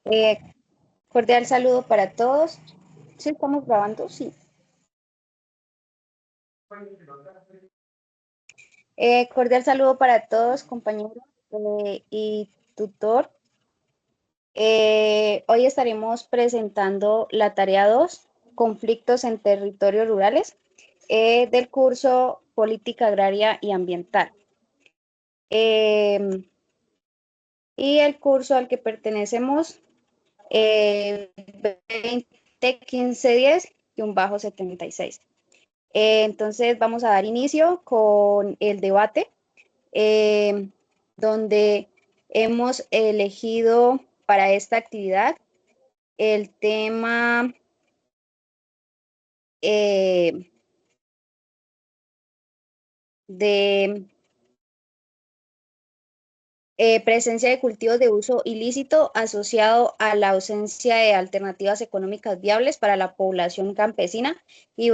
Eh, Cordial saludo para todos. ¿Sí estamos grabando? Sí. Cordial saludo para todos, compañeros y tutor. Hoy estaremos presentando la tarea 2, conflictos en territorios rurales, del curso Política Agraria y Ambiental. Y el curso al que pertenecemos, 201510-76. Entonces vamos a dar inicio con el debate, eh, donde hemos elegido para esta actividad el tema de presencia de cultivos de uso ilícito asociado a la ausencia de alternativas económicas viables para la población campesina y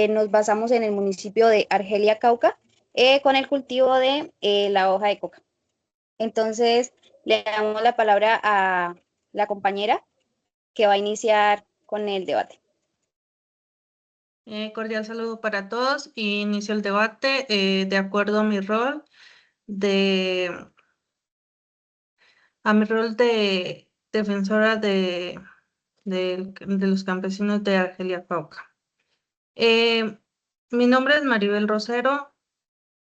nos basamos en el municipio de Argelia, Cauca, con el cultivo de la hoja de coca. Entonces, le damos la palabra a la compañera que va a iniciar con el debate. Cordial saludo para todos. Inicio el debate de acuerdo a mi rol de defensora de los campesinos de Argelia, Cauca. Mi nombre es Maribel Rosero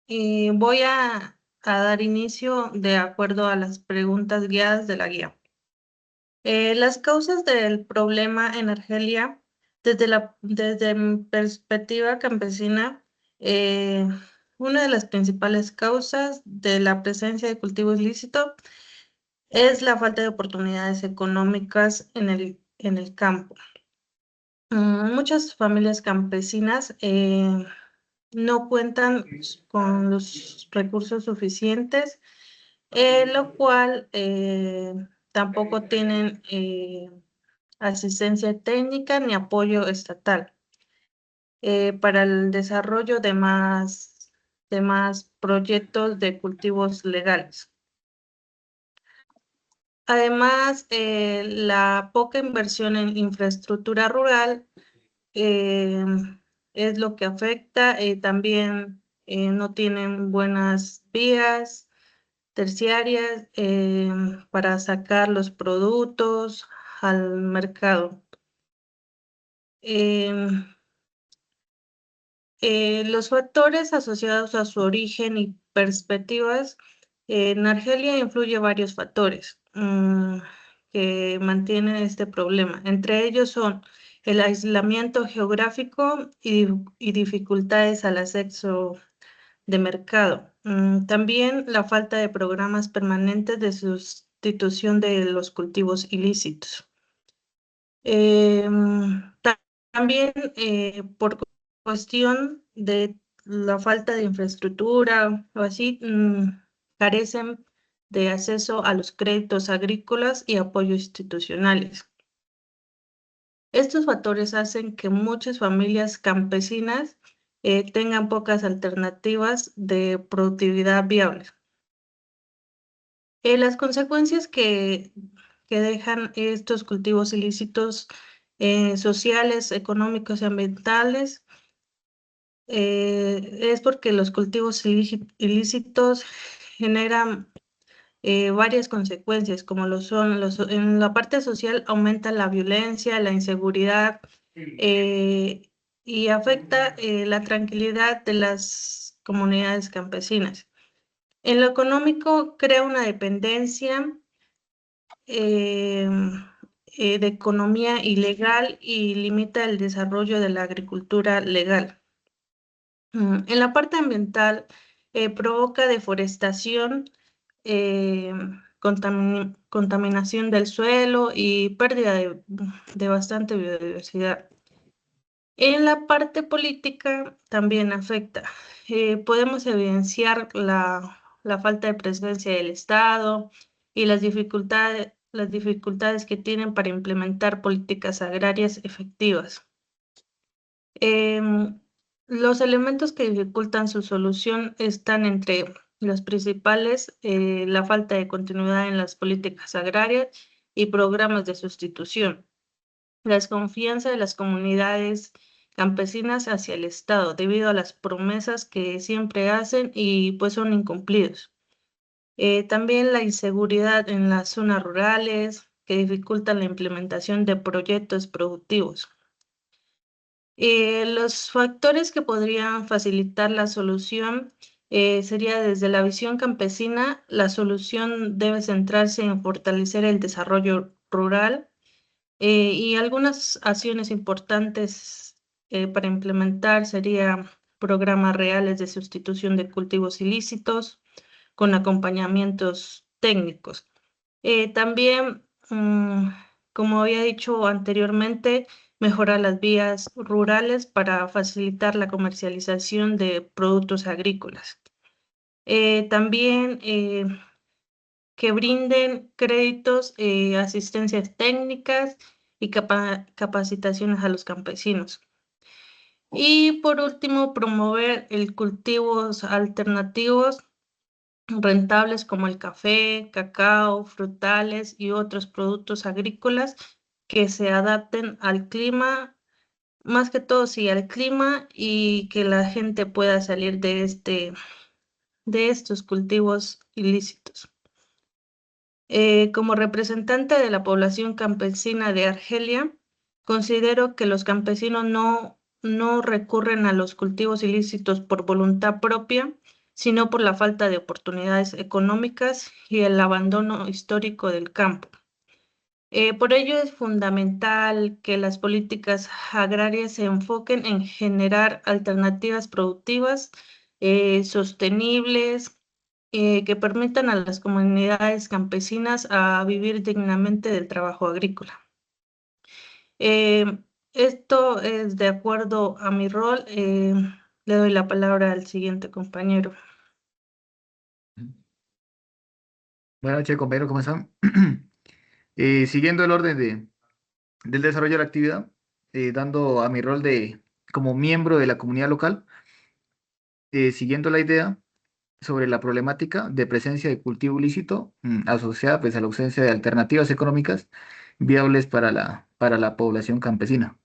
y voy a dar inicio de acuerdo a las preguntas guiadas de la guía. Las causas del problema en Argelia, desde mi perspectiva campesina, una de las principales causas de la presencia de cultivo ilícito es la falta de oportunidades económicas en el campo. Muchas familias campesinas no cuentan con los recursos suficientes, lo cual tampoco tienen asistencia técnica ni apoyo estatal para el desarrollo de más proyectos de cultivos legales. Además, la poca inversión en infraestructura rural es lo que afecta. También no tienen buenas vías terciarias para sacar los productos al mercado. Los factores asociados a su origen y perspectivas, en Argelia influye varios factores que mantienen este problema. Entre ellos son el aislamiento geográfico y dificultades al acceso de mercado. También la falta de programas permanentes de sustitución de los cultivos ilícitos. También por cuestión de la falta de infraestructura o así, carecen de acceso a los créditos agrícolas y apoyos institucionales. Estos factores hacen que muchas familias campesinas tengan pocas alternativas de productividad viable. Las consecuencias que dejan estos cultivos ilícitos sociales, económicos y ambientales es porque los cultivos ilícitos generan varias consecuencias, como lo son en la parte social aumenta la violencia, la inseguridad y afecta la tranquilidad de las comunidades campesinas. En lo económico crea una dependencia de economía ilegal y limita el desarrollo de la agricultura legal. En la parte ambiental provoca deforestación, contaminación del suelo y pérdida de bastante biodiversidad. En la parte política también afecta. Podemos evidenciar la falta de presencia del Estado y las dificultades que tienen para implementar políticas agrarias efectivas. Los elementos que dificultan su solución están entre Las principales, la falta de continuidad en las políticas agrarias y programas de sustitución, la desconfianza de las comunidades campesinas hacia el Estado debido a las promesas que siempre hacen y pues son incumplidos. También la inseguridad en las zonas rurales que dificultan la implementación de proyectos productivos. Los factores que podrían facilitar la solución sería desde la visión campesina, la solución debe centrarse en fortalecer el desarrollo rural y algunas acciones importantes para implementar sería programas reales de sustitución de cultivos ilícitos con acompañamientos técnicos. También, como había dicho anteriormente, mejorar las vías rurales para facilitar la comercialización de productos agrícolas. También que brinden créditos, asistencias técnicas y capacitaciones a los campesinos. Y por último, promover el cultivos alternativos rentables como el café, cacao, frutales y otros productos agrícolas que se adapten al clima, más que todo sí al clima y que la gente pueda salir de estos cultivos ilícitos. Como representante de la población campesina de Argelia, considero que los campesinos no recurren a los cultivos ilícitos por voluntad propia, sino por la falta de oportunidades económicas y el abandono histórico del campo. Por ello es fundamental que las políticas agrarias se enfoquen en generar alternativas productivas, sostenibles, que permitan a las comunidades campesinas a vivir dignamente del trabajo agrícola. Eh, Esto es de acuerdo a mi rol. Le doy la palabra al siguiente compañero. Buenas noches, compañero, ¿cómo están? Siguiendo el orden del desarrollo de la actividad, dando a mi rol como miembro de la comunidad local, siguiendo la idea sobre la problemática de presencia de cultivo ilícito asociada pues, a la ausencia de alternativas económicas viables para la población campesina.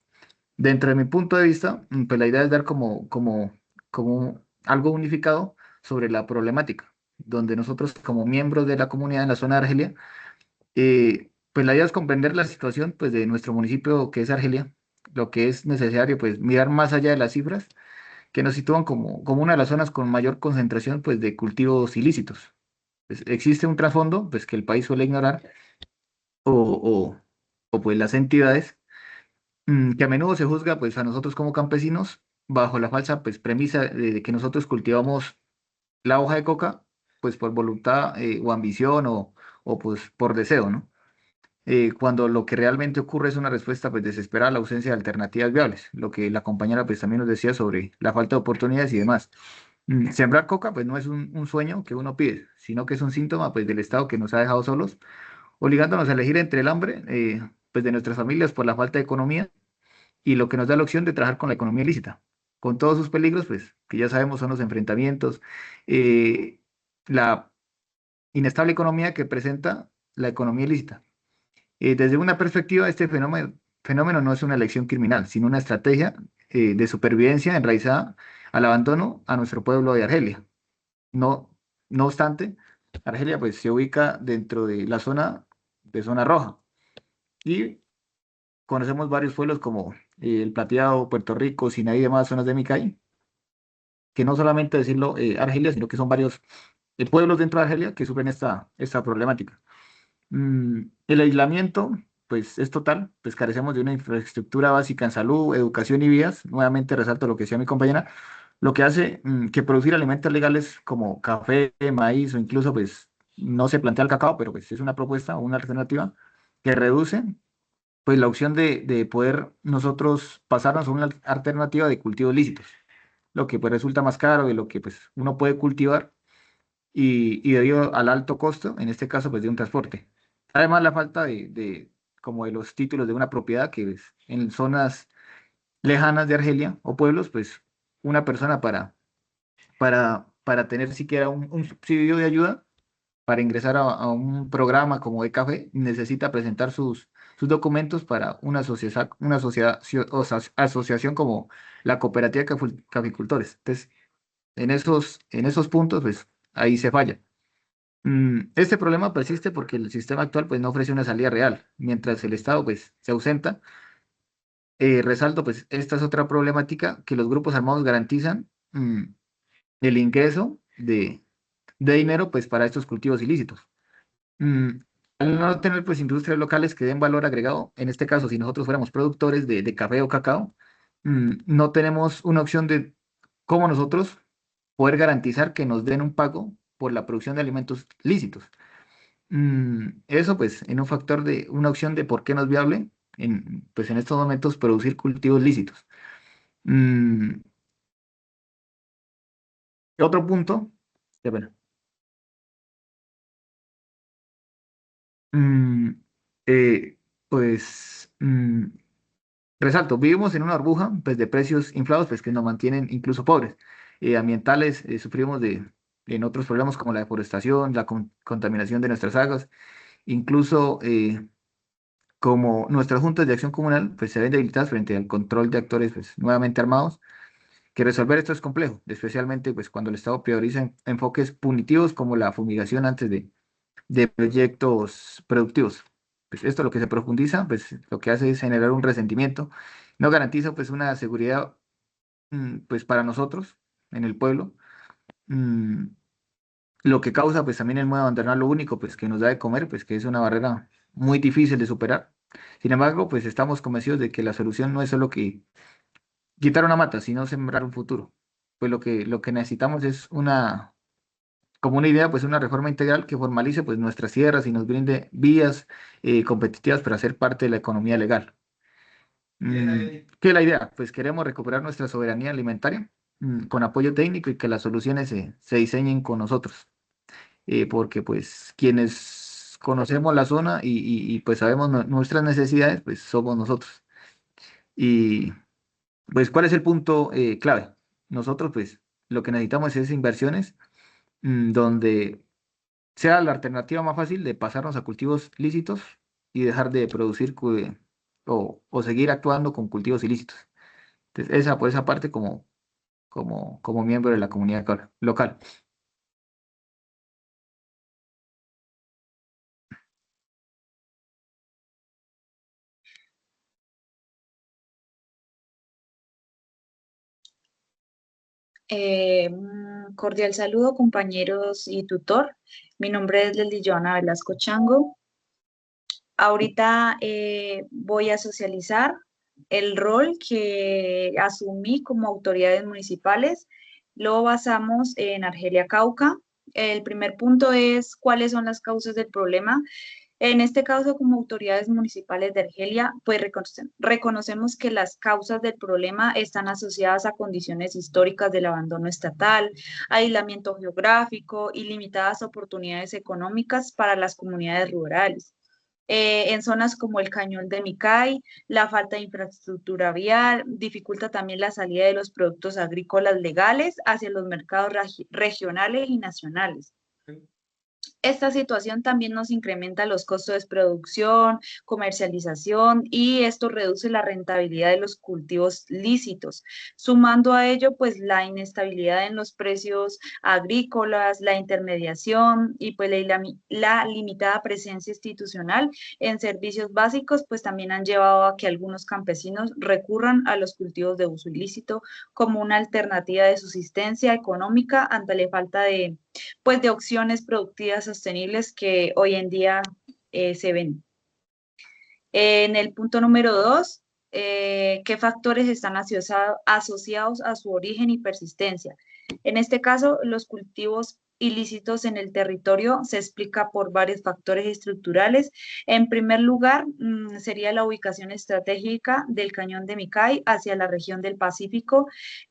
Dentro de mi punto de vista, pues la idea es dar como algo unificado sobre la problemática, donde nosotros como miembros de la comunidad en la zona de Argelia, pues la idea es comprender la situación pues, de nuestro municipio que es Argelia, lo que es necesario pues mirar más allá de las cifras que nos sitúan como una de las zonas con mayor concentración pues, de cultivos ilícitos. Pues, existe un trasfondo pues, que el país suele ignorar o, pues las entidades que a menudo se juzga pues a nosotros como campesinos bajo la falsa pues premisa de que nosotros cultivamos la hoja de coca pues por voluntad o ambición o pues por deseo, ¿no? Cuando lo que realmente ocurre es una respuesta pues desesperada a la ausencia de alternativas viables, lo que la compañera pues también nos decía sobre la falta de oportunidades y demás. Sembrar coca pues no es un sueño que uno pide, sino que es un síntoma pues del Estado que nos ha dejado solos, obligándonos a elegir entre el hambre pues de nuestras familias por la falta de economía y lo que nos da la opción de trabajar con la economía ilícita, con todos sus peligros, pues, que ya sabemos son los enfrentamientos, eh, la inestable economía que presenta la economía ilícita. Desde una perspectiva, este fenómeno no es una elección criminal, sino una estrategia de supervivencia enraizada al abandono a nuestro pueblo de Argelia. No, no obstante, Argelia pues, se ubica dentro de la zona roja y conocemos varios pueblos como El Plateado, Puerto Rico, Sinaí y demás zonas de Micay, que no solamente decirlo Argelia, sino que son varios pueblos dentro de Argelia que sufren esta problemática. El aislamiento, pues es total, pues carecemos de una infraestructura básica en salud, educación y vías. Nuevamente resalto lo que decía mi compañera, lo que hace que producir alimentos legales como café, maíz o incluso pues no se plantea el cacao, pero pues es una propuesta o una alternativa que reduce pues la opción de poder nosotros pasarnos a una alternativa de cultivos lícitos, lo que pues resulta más caro de lo que pues uno puede cultivar y debido al alto costo, en este caso pues de un transporte. Además la falta como de los títulos de una propiedad que pues, en zonas lejanas de Argelia o pueblos, pues una persona para para tener siquiera un subsidio de ayuda para ingresar a un programa como ECAFE, necesita presentar sus documentos para una sociedad, asociación como la Cooperativa de Caficultores. Entonces, en esos puntos, pues ahí se falla. Este problema persiste porque el sistema actual pues no ofrece una salida real, mientras el Estado pues se ausenta. Resalto pues esta es otra problemática que los grupos armados garantizan el ingreso de dinero pues para estos cultivos ilícitos. Mm, Al no tener pues industrias locales que den valor agregado, en este caso si nosotros fuéramos productores de café o cacao, no tenemos una opción de cómo nosotros poder garantizar que nos den un pago por la producción de alimentos lícitos. Eso pues en un factor de una opción de por qué no es viable pues en estos momentos producir cultivos lícitos. Mm, Otro punto, ya, bueno, mm, eh, pues resalto, vivimos en una burbuja pues, de precios inflados pues, que nos mantienen incluso pobres. Ambientales, sufrimos en otros problemas como la deforestación, la contaminación de nuestras aguas, incluso como nuestras juntas de acción comunal pues, se ven debilitadas frente al control de actores pues, nuevamente armados, que resolver esto es complejo, especialmente pues, cuando el Estado prioriza enfoques punitivos como la fumigación antes de proyectos productivos. Pues esto lo que se profundiza, pues lo que hace es generar un resentimiento, no garantiza pues una seguridad pues para nosotros en el pueblo, mm, lo que causa pues también el miedo a abandonar lo único pues que nos da de comer, pues que es una barrera muy difícil de superar. Sin embargo, pues estamos convencidos de que la solución no es solo que quitar una mata, sino sembrar un futuro. Pues lo que necesitamos es como una idea, pues una reforma integral que formalice pues nuestras tierras y nos brinde vías competitivas para ser parte de la economía legal. ¿Qué es la idea? Pues queremos recuperar nuestra soberanía alimentaria con apoyo técnico y que las soluciones se diseñen con nosotros, porque pues quienes conocemos la zona y, pues sabemos nuestras necesidades, pues somos nosotros. Y pues, ¿cuál es el punto clave? Nosotros pues lo que necesitamos es inversiones donde sea la alternativa más fácil de pasarnos a cultivos lícitos y dejar de producir o seguir actuando con cultivos ilícitos. Entonces, por esa parte como miembro de la comunidad local. Cordial saludo, compañeros y tutor. Mi nombre es Leslie Joana Velasco Chango. Ahorita voy a socializar el rol que asumí como autoridades municipales. Lo basamos en Argelia Cauca. El primer punto es cuáles son las causas del problema. En este caso, como autoridades municipales de Argelia, pues reconocemos que las causas del problema están asociadas a condiciones históricas del abandono estatal, aislamiento geográfico y limitadas oportunidades económicas para las comunidades rurales. En zonas como el Cañón de Micay, la falta de infraestructura vial dificulta también la salida de los productos agrícolas legales hacia los mercados regionales y nacionales. Esta situación también nos incrementa los costos de producción, comercialización y esto reduce la rentabilidad de los cultivos lícitos. Sumando a ello, pues la inestabilidad en los precios agrícolas, la intermediación y pues la limitada presencia institucional en servicios básicos, pues también han llevado a que algunos campesinos recurran a los cultivos de uso ilícito como una alternativa de subsistencia económica ante la falta de opciones productivas sostenibles que hoy en día se ven. En el punto número 2, ¿qué factores están asociados a su origen y persistencia? En este caso, los cultivos ilícitos en el territorio se explica por varios factores estructurales. En primer lugar, sería la ubicación estratégica del Cañón de Micay hacia la región del Pacífico,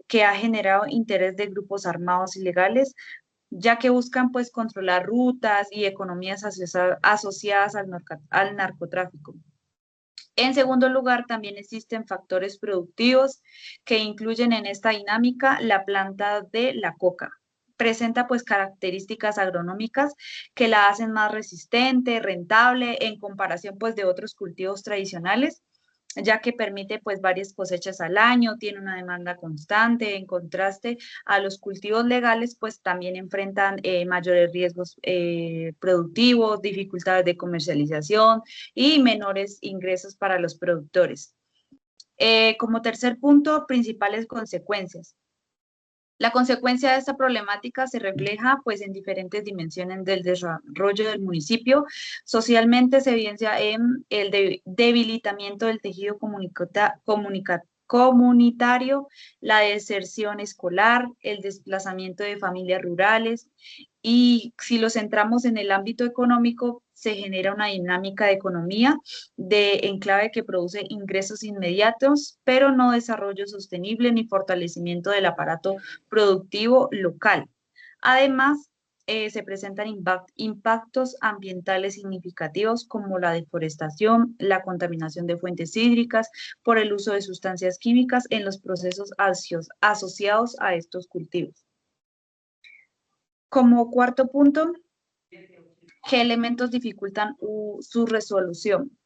que ha generado interés de grupos armados ilegales, ya que buscan pues controlar rutas y economías asociadas al narcotráfico. En segundo lugar, también existen factores productivos que incluyen en esta dinámica la planta de la coca. presenta pues características agronómicas que la hacen más resistente, rentable en comparación pues de otros cultivos tradicionales, ya que permite pues varias cosechas al año, tiene una demanda constante, en contraste a los cultivos legales pues también enfrentan mayores riesgos productivos, dificultades de comercialización y menores ingresos para los productores. Como tercer punto, principales consecuencias. La consecuencia de esta problemática se refleja pues en diferentes dimensiones del desarrollo del municipio. Socialmente se evidencia en el debilitamiento del tejido comunitario, la deserción escolar, el desplazamiento de familias rurales, y si lo centramos en el ámbito económico, se genera una dinámica de economía de enclave que produce ingresos inmediatos, pero no desarrollo sostenible ni fortalecimiento del aparato productivo local. Además, se presentan impactos ambientales significativos como la deforestación, la contaminación de fuentes hídricas por el uso de sustancias químicas en los procesos asociados a estos cultivos. Como cuarto punto, ¿qué elementos dificultan su resolución?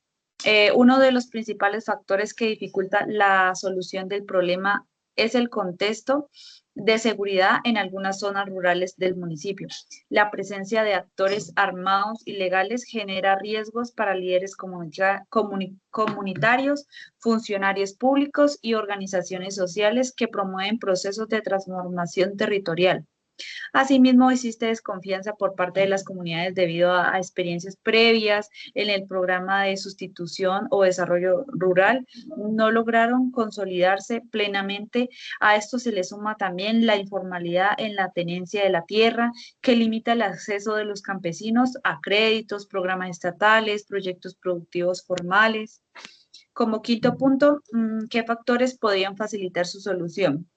Uno de los principales factores que dificulta la solución del problema es el contexto de seguridad en algunas zonas rurales del municipio. La presencia de actores armados ilegales genera riesgos para líderes comunitarios, funcionarios públicos y organizaciones sociales que promueven procesos de transformación territorial. Asimismo, existe desconfianza por parte de las comunidades debido a experiencias previas en el programa de sustitución o desarrollo rural. No lograron consolidarse plenamente. A esto se le suma también la informalidad en la tenencia de la tierra, que limita el acceso de los campesinos a créditos, programas estatales, proyectos productivos formales. Como quinto punto, ¿qué factores podrían facilitar su solución?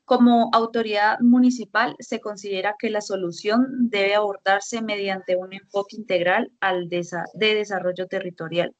Como autoridad municipal, se considera que la solución debe abordarse mediante un enfoque integral de desarrollo territorial.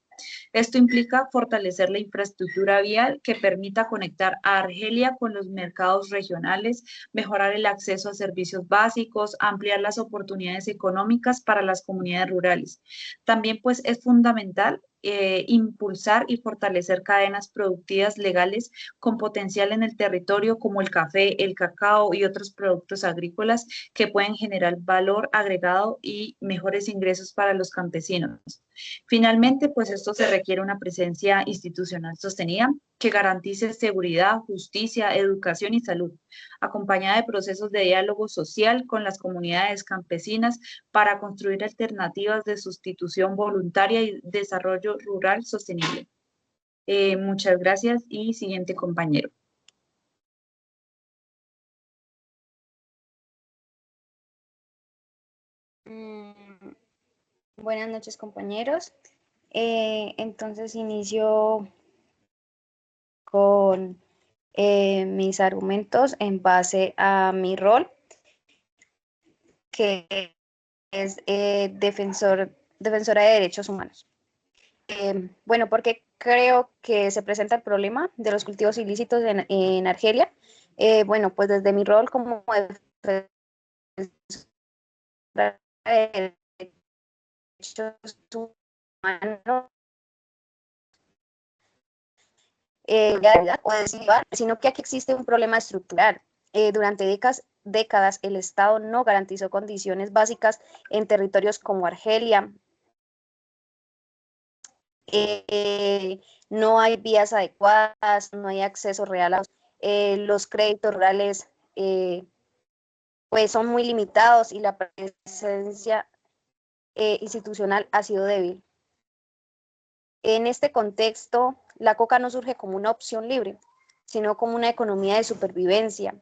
Esto implica fortalecer la infraestructura vial que permita conectar a Argelia con los mercados regionales, mejorar el acceso a servicios básicos, ampliar las oportunidades económicas para las comunidades rurales. También pues es fundamental impulsar y fortalecer cadenas productivas legales con potencial en el territorio como el café, el cacao y otros productos agrícolas que pueden generar valor agregado y mejores ingresos para los campesinos. Finalmente, pues esto se requiere una presencia institucional sostenida que garantice seguridad, justicia, educación y salud, acompañada de procesos de diálogo social con las comunidades campesinas para construir alternativas de sustitución voluntaria y desarrollo rural sostenible. Muchas gracias y siguiente compañero. Buenas noches, compañeros. Entonces inicio con mis argumentos en base a mi rol, que es defensora de derechos humanos. Bueno, porque creo que se presenta el problema de los cultivos ilícitos en Argelia. Bueno, pues desde mi rol como defensora de derechos humanos, sino que aquí existe un problema estructural. Durante décadas el Estado no garantizó condiciones básicas en territorios como Argelia. No hay vías adecuadas, no hay acceso real a los créditos rurales, pues son muy limitados y la presencia institucional ha sido débil. En este contexto, la coca no surge como una opción libre, sino como una economía de supervivencia.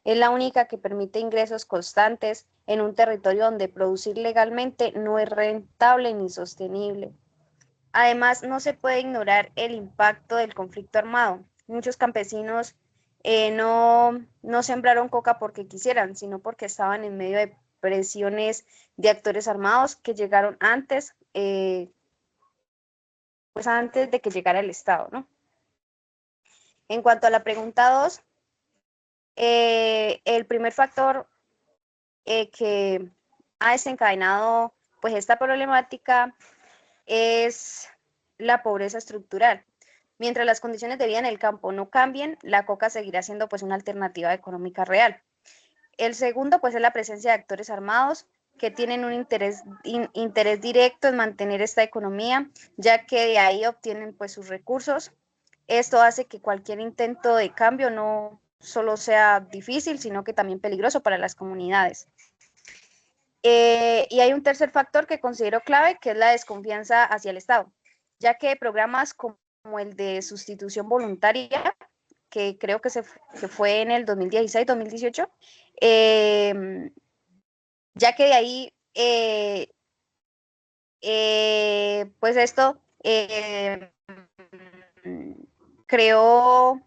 Es la única que permite ingresos constantes en un territorio donde producir legalmente no es rentable ni sostenible. Además, no se puede ignorar el impacto del conflicto armado. Muchos campesinos no sembraron coca porque quisieran, sino porque estaban en medio de presiones de actores armados que llegaron antes, pues antes de que llegara el Estado, ¿no? En cuanto a la pregunta 2, el primer factor que ha desencadenado pues esta problemática es la pobreza estructural. Mientras las condiciones de vida en el campo no cambien, la coca seguirá siendo pues una alternativa económica real. El segundo pues es la presencia de actores armados que tienen un interés directo en mantener esta economía, ya que de ahí obtienen pues sus recursos. Esto hace que cualquier intento de cambio no solo sea difícil, sino que también peligroso para las comunidades. Y hay un tercer factor que considero clave, que es la desconfianza hacia el Estado, ya que programas como el de sustitución voluntaria, que creo que fue en el 2016-2018, ya que de ahí, pues esto creó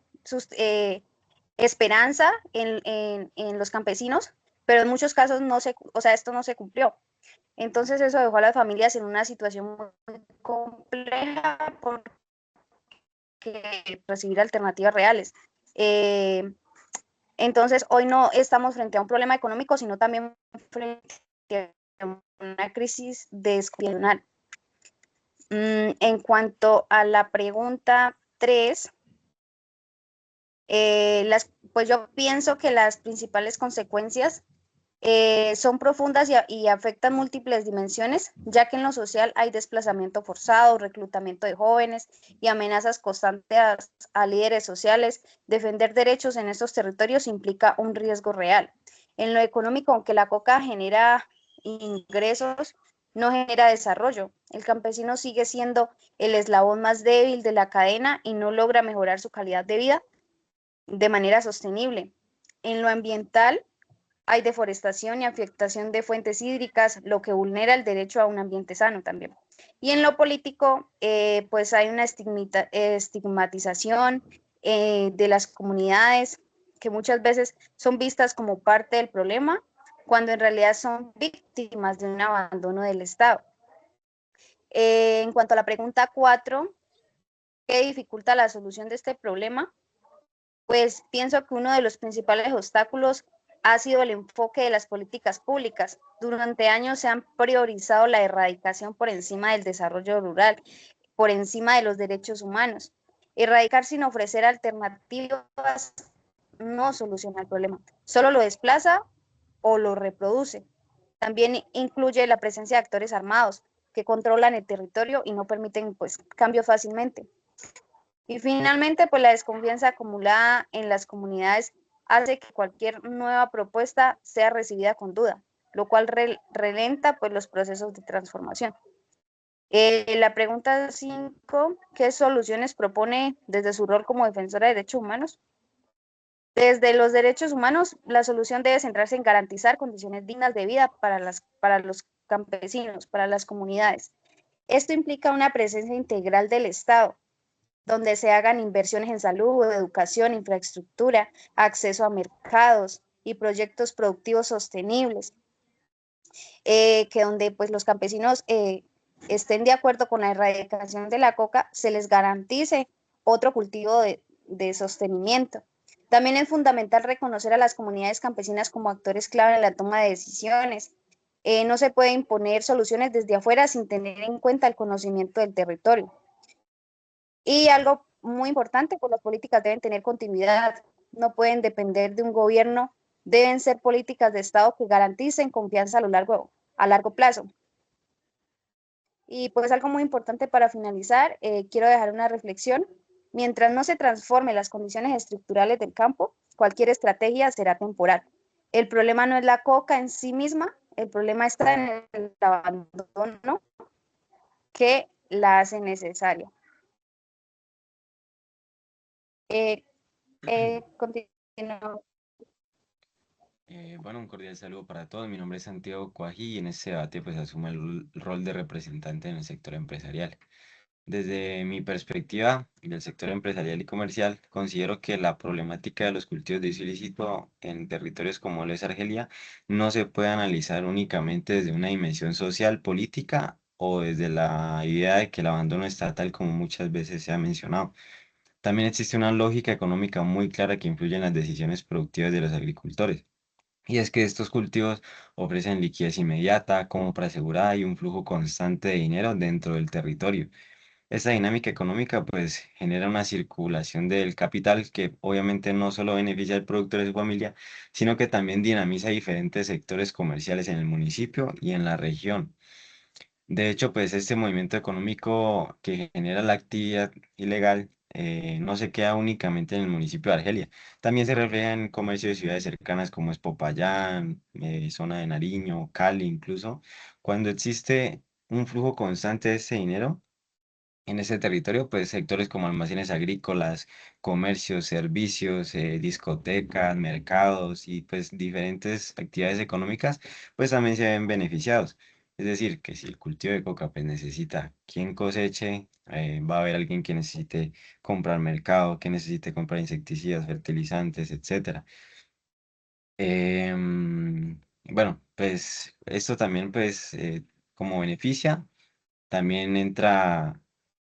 esperanza en los campesinos, pero en muchos casos esto no se cumplió. Entonces eso dejó a las familias en una situación muy compleja porque recibir alternativas reales. Entonces hoy no estamos frente a un problema económico, sino también frente a una crisis descomunal. En cuanto a la pregunta 3, pues yo pienso que las principales consecuencias son profundas y afectan múltiples dimensiones, ya que en lo social hay desplazamiento forzado, reclutamiento de jóvenes y amenazas constantes a líderes sociales. Defender derechos en estos territorios implica un riesgo real. En lo económico, aunque la coca genera ingresos, no genera desarrollo. El campesino sigue siendo el eslabón más débil de la cadena y no logra mejorar su calidad de vida de manera sostenible. En lo ambiental, hay deforestación y afectación de fuentes hídricas, lo que vulnera el derecho a un ambiente sano también. Y en lo político, pues hay una estigmatización de las comunidades que muchas veces son vistas como parte del problema, cuando en realidad son víctimas de un abandono del Estado. En cuanto a la pregunta 4, ¿qué dificulta la solución de este problema? Pues pienso que uno de los principales obstáculos ha sido el enfoque de las políticas públicas. Durante años se han priorizado la erradicación por encima del desarrollo rural, por encima de los derechos humanos. Erradicar sin ofrecer alternativas no soluciona el problema, solo lo desplaza o lo reproduce. También incluye la presencia de actores armados que controlan el territorio y no permiten pues cambios fácilmente. Y finalmente, pues la desconfianza acumulada en las comunidades hace que cualquier nueva propuesta sea recibida con duda, lo cual relenta pues los procesos de transformación. La pregunta 5, ¿qué soluciones propone desde su rol como defensora de derechos humanos? Desde los derechos humanos, la solución debe centrarse en garantizar condiciones dignas de vida para los campesinos, para las comunidades. Esto implica una presencia integral del Estado, donde se hagan inversiones en salud, educación, infraestructura, acceso a mercados y proyectos productivos sostenibles, que donde pues los campesinos estén de acuerdo con la erradicación de la coca, se les garantice otro cultivo de sostenimiento. También es fundamental reconocer a las comunidades campesinas como actores clave en la toma de decisiones. No se puede imponer soluciones desde afuera sin tener en cuenta el conocimiento del territorio. Y algo muy importante, pues las políticas deben tener continuidad, no pueden depender de un gobierno, deben ser políticas de Estado que garanticen confianza a largo plazo. Y pues algo muy importante para finalizar, quiero dejar una reflexión. Mientras no se transformen las condiciones estructurales del campo, cualquier estrategia será temporal. El problema no es la coca en sí misma, el problema está en el abandono que la hace necesaria. Continúo. Bueno, un cordial saludo para todos. Mi nombre es Santiago Cuají y en este debate pues asumo el rol de representante en el sector empresarial. Desde mi perspectiva del sector empresarial y comercial, considero que la problemática de los cultivos de uso ilícito en territorios como lo es Argelia no se puede analizar únicamente desde una dimensión social, política o desde la idea de que el abandono estatal como muchas veces se ha mencionado. También existe una lógica económica muy clara que influye en las decisiones productivas de los agricultores. Y es que estos cultivos ofrecen liquidez inmediata, compra asegurada y un flujo constante de dinero dentro del territorio. Esta dinámica económica pues genera una circulación del capital que obviamente no solo beneficia al productor y su familia, sino que también dinamiza diferentes sectores comerciales en el municipio y en la región. De hecho, pues este movimiento económico que genera la actividad ilegal no se queda únicamente en el municipio de Argelia, también se refleja en comercio de ciudades cercanas como es Popayán, zona de Nariño, Cali incluso. Cuando existe un flujo constante de ese dinero, en ese territorio, pues sectores como almacenes agrícolas, comercios, servicios, discotecas, mercados y pues diferentes actividades económicas, pues también se ven beneficiados. Es decir, que si el cultivo de coca pues necesita quien coseche, va a haber alguien que necesite comprar mercado, que necesite comprar insecticidas, fertilizantes, etcétera. Bueno, pues esto también pues como beneficia también entra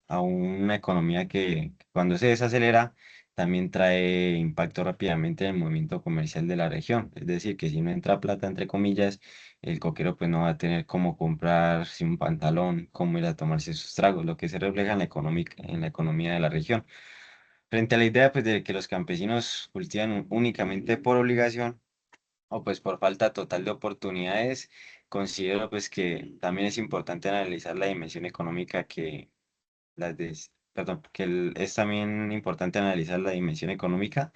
a una economía que cuando se desacelera también trae impacto rápidamente en el movimiento comercial de la región. Es decir, que si no entra plata, entre comillas, el coquero pues no va a tener cómo comprarse un pantalón, cómo ir a tomarse sus tragos, lo que se refleja en en la economía de la región. Frente a la idea pues de que los campesinos cultivan únicamente por obligación, o pues por falta total de oportunidades, considero pues que también es importante analizar la dimensión económica que perdón, es también importante analizar la dimensión económica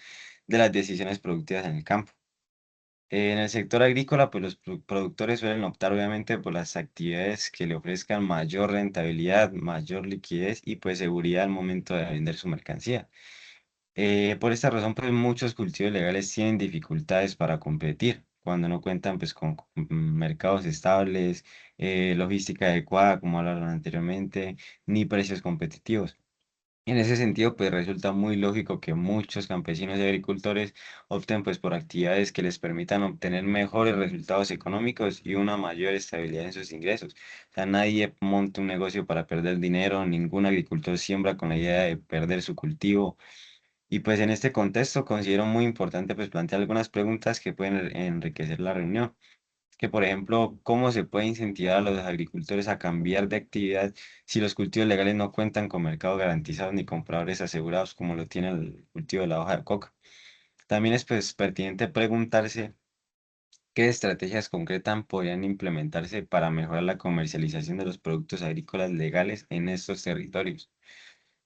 de las decisiones productivas en el campo. En el sector agrícola, pues los productores suelen optar obviamente por las actividades que le ofrezcan mayor rentabilidad, mayor liquidez y pues seguridad al momento de vender su mercancía. Por esta razón, pues muchos cultivos legales tienen dificultades para competir cuando no cuentan pues con mercados estables, logística adecuada, como hablaron anteriormente, ni precios competitivos. En ese sentido, pues resulta muy lógico que muchos campesinos y agricultores opten pues por actividades que les permitan obtener mejores resultados económicos y una mayor estabilidad en sus ingresos. O sea, nadie monta un negocio para perder dinero, ningún agricultor siembra con la idea de perder su cultivo y pues en este contexto considero muy importante pues plantear algunas preguntas que pueden enriquecer la reunión, que por ejemplo, ¿cómo se puede incentivar a los agricultores a cambiar de actividad si los cultivos legales no cuentan con mercado garantizado ni compradores asegurados como lo tiene el cultivo de la hoja de coca? También es pues pertinente preguntarse qué estrategias concretas podrían implementarse para mejorar la comercialización de los productos agrícolas legales en estos territorios.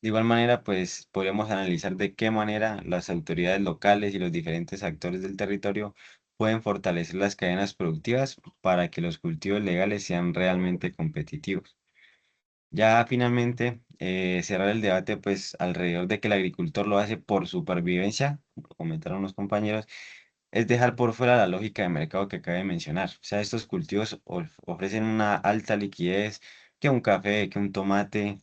De igual manera, pues podríamos analizar de qué manera las autoridades locales y los diferentes actores del territorio pueden fortalecer las cadenas productivas para que los cultivos legales sean realmente competitivos. Ya finalmente, cerrar el debate pues alrededor de que el agricultor lo hace por supervivencia, como comentaron los compañeros, es dejar por fuera la lógica de mercado que acabé de mencionar. O sea, estos cultivos ofrecen una alta liquidez que un café, que un tomate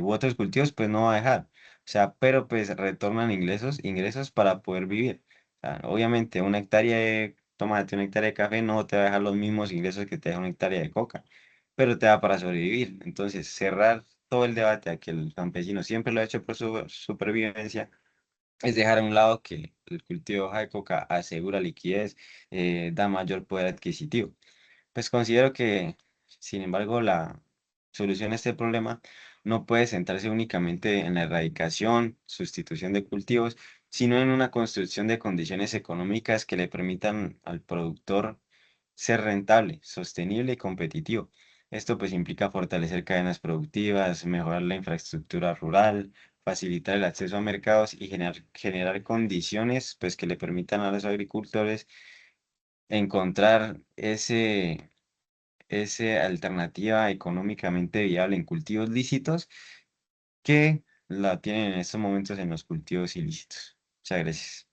u otros cultivos, pues no va a dejar. O sea, pero pues retornan ingresos para poder vivir. O sea, obviamente una hectárea de tomate, una hectárea de café no te va a dejar los mismos ingresos que te deja una hectárea de coca, pero te da para sobrevivir. Entonces, cerrar todo el debate a que el campesino siempre lo ha hecho por su supervivencia es dejar a un lado que el cultivo de hoja de coca asegura liquidez, da mayor poder adquisitivo. Pues considero que, sin embargo, la solución a este problema no puede centrarse únicamente en la erradicación, sustitución de cultivos, sino en una construcción de condiciones económicas que le permitan al productor ser rentable, sostenible y competitivo. Esto pues implica fortalecer cadenas productivas, mejorar la infraestructura rural, facilitar el acceso a mercados y generar condiciones pues que le permitan a los agricultores encontrar ese alternativa económicamente viable en cultivos lícitos que la tienen en estos momentos en los cultivos ilícitos. Muchas gracias.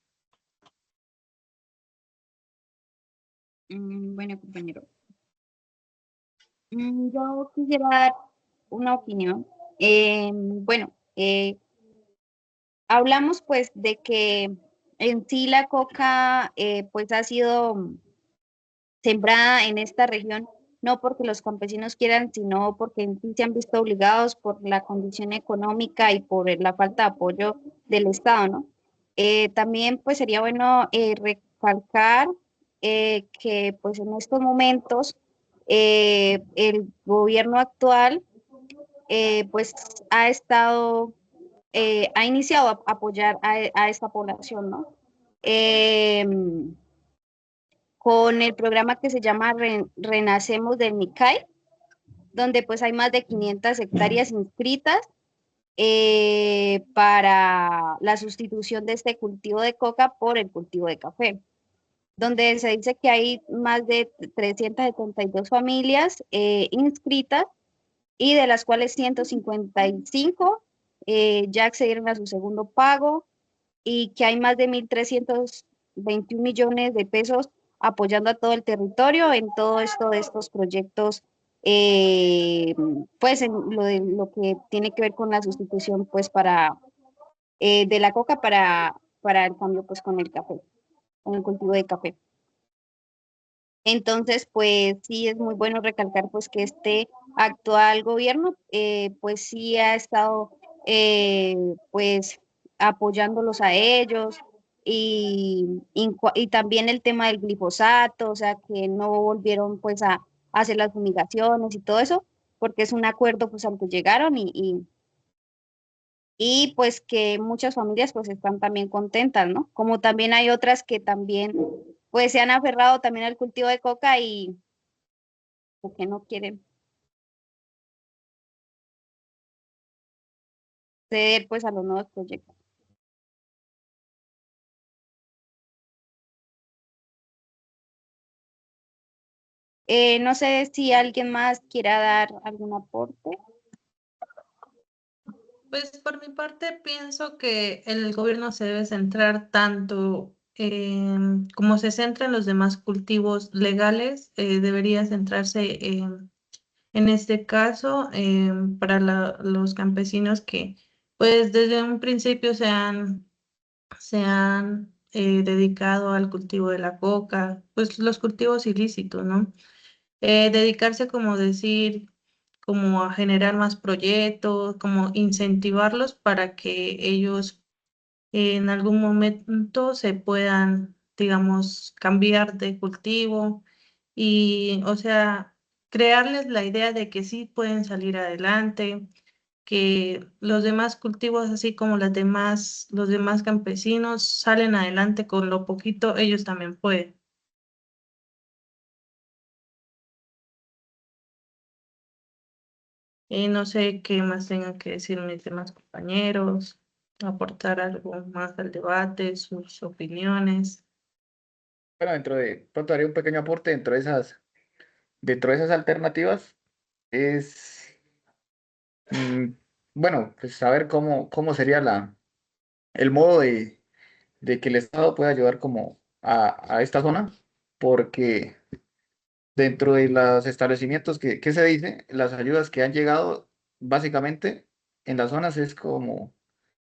Bueno, compañero. Yo quisiera dar una opinión. Bueno, hablamos pues de que en sí la coca pues ha sido sembrada en esta región, no porque los campesinos quieran, sino porque en sí se han visto obligados por la condición económica y por la falta de apoyo del Estado, ¿no? También pues sería bueno recalcar que pues en estos momentos el gobierno actual pues ha iniciado a apoyar a esta población, ¿no? Con el programa que se llama Renacemos del Nicay, donde pues hay más de 500 hectáreas inscritas para la sustitución de este cultivo de coca por el cultivo de café, donde se dice que hay más de 372 familias inscritas y de las cuales 155 ya accedieron a su segundo pago y que hay más de 1.321 millones de pesos apoyando a todo el territorio en todo esto de estos proyectos, pues en lo que tiene que ver con la sustitución pues de la coca para el cambio pues con el café, con el cultivo de café. Entonces, pues sí es muy bueno recalcar pues que este actual gobierno pues sí ha estado pues apoyándolos a ellos y también el tema del glifosato, o sea que no volvieron pues a hacer las fumigaciones y todo eso, porque es un acuerdo pues al que llegaron y pues que muchas familias pues están también contentas, ¿no? Como también hay otras que también pues se han aferrado también al cultivo de coca y que no quieren ceder pues a los nuevos proyectos. No sé si alguien más quiera dar algún aporte. Pues por mi parte pienso que el gobierno se debe centrar tanto como se centra en los demás cultivos legales, debería centrarse en este caso para los campesinos que pues desde un principio se han dedicado al cultivo de la coca, pues los cultivos ilícitos, ¿no? Dedicarse, como decir, como a generar más proyectos, como incentivarlos para que ellos en algún momento se puedan, digamos, cambiar de cultivo y, o sea, crearles la idea de que sí pueden salir adelante, que los demás cultivos, así como los demás campesinos, salen adelante con lo poquito, ellos también pueden. Y no sé qué más tengan que decir mis demás compañeros, aportar algo más al debate, sus opiniones. Bueno, pronto haré un pequeño aporte dentro de esas alternativas, es, mm, bueno, pues saber cómo sería el modo de que el Estado pueda ayudar como a esta zona, porque dentro de los establecimientos que se dice, las ayudas que han llegado básicamente en las zonas es como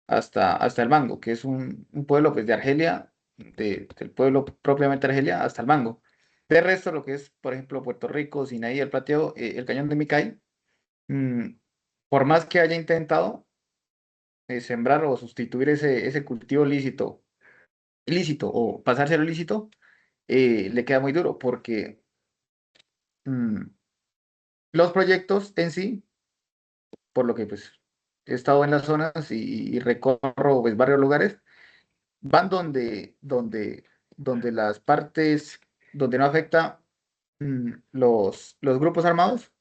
hasta el Mango, que es un pueblo pues de Argelia, del pueblo propiamente de Argelia hasta el Mango. De resto, lo que es, por ejemplo, Puerto Rico, Sinaí, El Plateo, el Cañón de Micay, mm, por más que haya intentado sembrar o sustituir ese cultivo ilícito o pasárselo ilícito, le queda muy duro porque mm, los proyectos en sí, por lo que pues he estado en las zonas y recorro pues, varios lugares, van donde las partes, donde no afecta los grupos armados,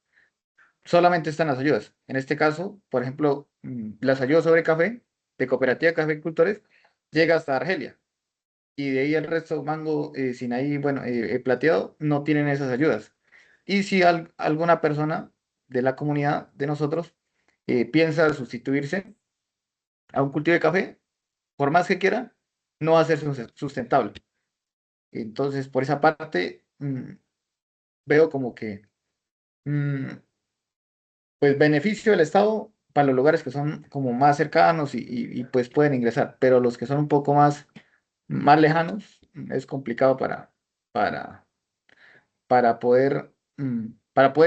solamente están las ayudas. En este caso, por ejemplo, las ayudas sobre café de Cooperativa de Cafeicultores llega hasta Argelia y de ahí el resto, Mango, Sinaí, bueno, Plateado, no tienen esas ayudas. Y si alguna persona de la comunidad de nosotros piensa sustituirse a un cultivo de café, por más que quiera, no va a ser sustentable. Entonces, por esa parte, veo como que, mm, pues, beneficio del Estado para los lugares que son como más cercanos y, pues pueden ingresar, pero los que son un poco más lejanos, es complicado para, para poder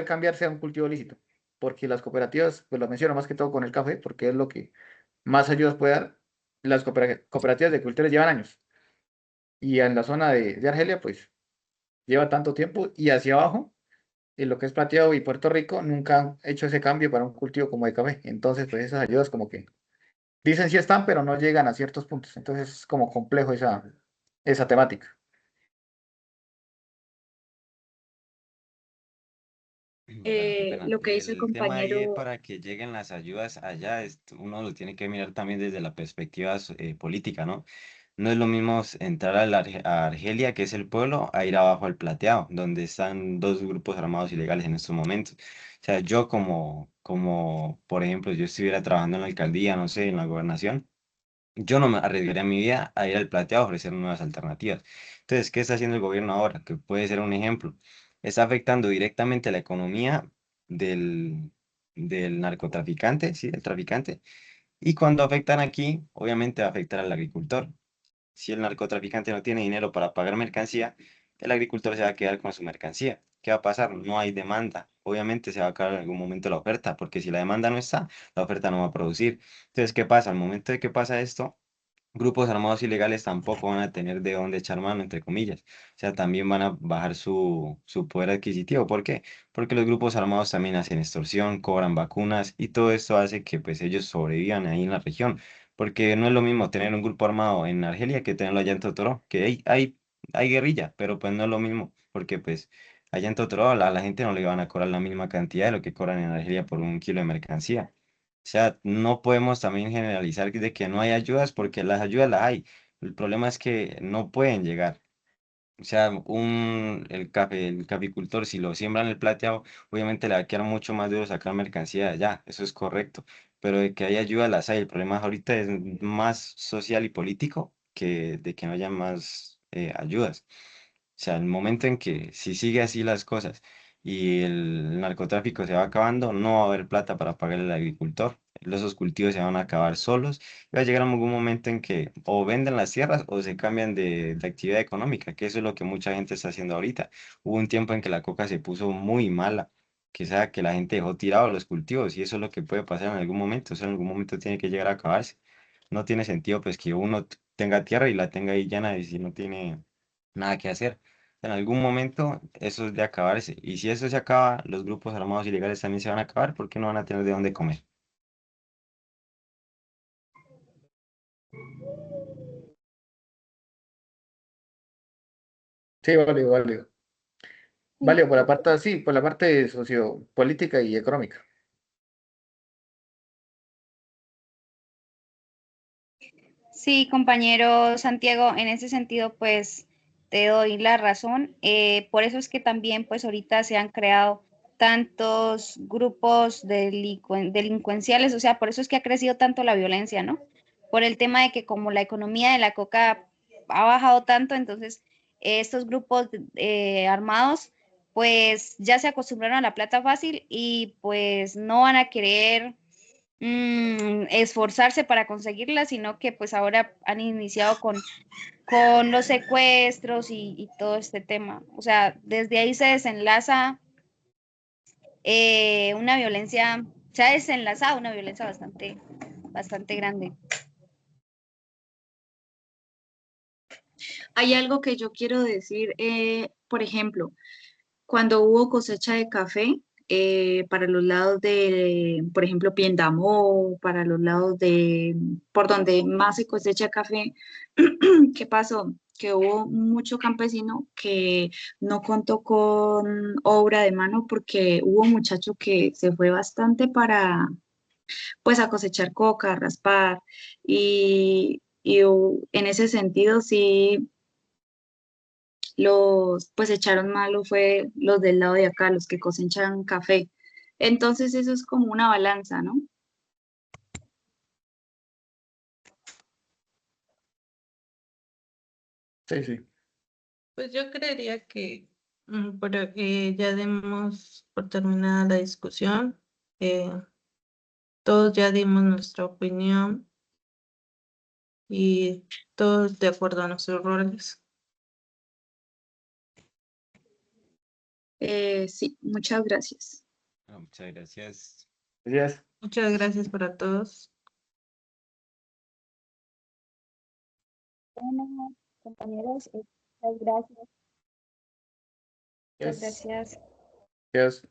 cambiarse a un cultivo lícito, porque las cooperativas, pues lo menciono más que todo con el café, porque es lo que más ayudas puede dar. Las cooperativas de cultores llevan años, y en la zona de Argelia, pues lleva tanto tiempo y hacia abajo, en lo que es Plateado y Puerto Rico, nunca han hecho ese cambio para un cultivo como de café. Entonces, pues esas ayudas como que dicen sí están, pero no llegan a ciertos puntos. Entonces es como complejo esa temática. Qué pena. Lo que dice el El tema ahí compañero, para que lleguen las ayudas allá, uno lo tiene que mirar también desde la perspectiva política, ¿no? No es lo mismo entrar a Argelia, que es el pueblo, a ir abajo al Plateado, donde están dos grupos armados ilegales en estos momentos. O sea, yo por ejemplo, yo estuviera trabajando en la alcaldía, no sé, en la gobernación, yo no me arriesgaría mi vida a ir al Plateado a ofrecer nuevas alternativas. Entonces, ¿qué está haciendo el gobierno ahora? Que puede ser un ejemplo. Está afectando directamente la economía del, del narcotraficante, ¿sí? Del traficante. Y cuando afectan aquí, obviamente va a afectar al agricultor. Si el narcotraficante no tiene dinero para pagar mercancía, el agricultor se va a quedar con su mercancía. ¿Qué va a pasar? No hay demanda. Obviamente se va a acabar en algún momento la oferta, porque si la demanda no está, la oferta no va a producir. Entonces, ¿qué pasa? Al momento de que pasa esto, grupos armados ilegales tampoco van a tener de dónde echar mano, entre comillas. O sea, también van a bajar su poder adquisitivo. ¿Por qué? Porque los grupos armados también hacen extorsión, cobran vacunas y todo esto hace que pues ellos sobrevivan ahí en la región. Porque no es lo mismo tener un grupo armado en Argelia que tenerlo allá en Totoró, que hay guerrilla, pero pues no es lo mismo, porque pues allá en Totoró a la gente no le van a cobrar la misma cantidad de lo que cobran en Argelia por un kilo de mercancía. O sea, no podemos también generalizar de que no hay ayudas porque las ayudas las hay. El problema es que no pueden llegar. O sea, el caficultor, si lo siembra en el plateado, obviamente le va a quedar mucho más duro sacar mercancía de allá. Eso es correcto. Pero de que hay ayudas las hay. El problema ahorita es más social y político que de que no haya más ayudas. O sea, el momento en que si sigue así las cosas y el narcotráfico se va acabando, no va a haber plata para pagar al agricultor. Esos cultivos se van a acabar solos. Y va a llegar algún momento en que o venden las tierras o se cambian de actividad económica, que eso es lo que mucha gente está haciendo ahorita. Hubo un tiempo en que la coca se puso muy mala, que sea que la gente dejó tirados los cultivos y eso es lo que puede pasar en algún momento. O sea, en algún momento tiene que llegar a acabarse. No tiene sentido pues que uno tenga tierra y la tenga ahí llena y si no tiene nada que hacer. En algún momento eso es de acabarse. Y si eso se acaba, los grupos armados ilegales también se van a acabar porque no van a tener de dónde comer. Sí, válido, válido. Válido por la parte, sí, por la parte sociopolítica y económica. Sí, compañero Santiago, en ese sentido, pues te doy la razón. Por eso es que también, pues ahorita se han creado tantos grupos delincuenciales, o sea, por eso es que ha crecido tanto la violencia, ¿no? Por el tema de que como la economía de la coca ha bajado tanto, entonces estos grupos armados, pues ya se acostumbraron a la plata fácil y pues no van a querer esforzarse para conseguirla, sino que pues ahora han iniciado con los secuestros y todo este tema. O sea, desde ahí se desenlaza una violencia, se ha desenlazado una violencia bastante grande. hay algo que yo quiero decir, por ejemplo, cuando hubo cosecha de café, para los lados de, por ejemplo, Piendamó, para los lados de, por donde más se cosecha café, ¿qué pasó? Que hubo mucho campesino que no contó con obra de mano porque hubo un muchacho que se fue bastante para, pues, a cosechar coca, a raspar, en ese sentido sí los pues echaron malo fue los del lado de acá, los que cosechan café. Entonces eso es como una balanza, ¿no? Sí, sí. Pues yo creería que ya demos por terminada la discusión. Eh, Todos ya dimos nuestra opinión y todos de acuerdo a nuestros roles. Sí, muchas gracias. Bueno, muchas gracias. Gracias. Muchas gracias para todos. Bueno, compañeros, muchas gracias. Muchas gracias. Gracias.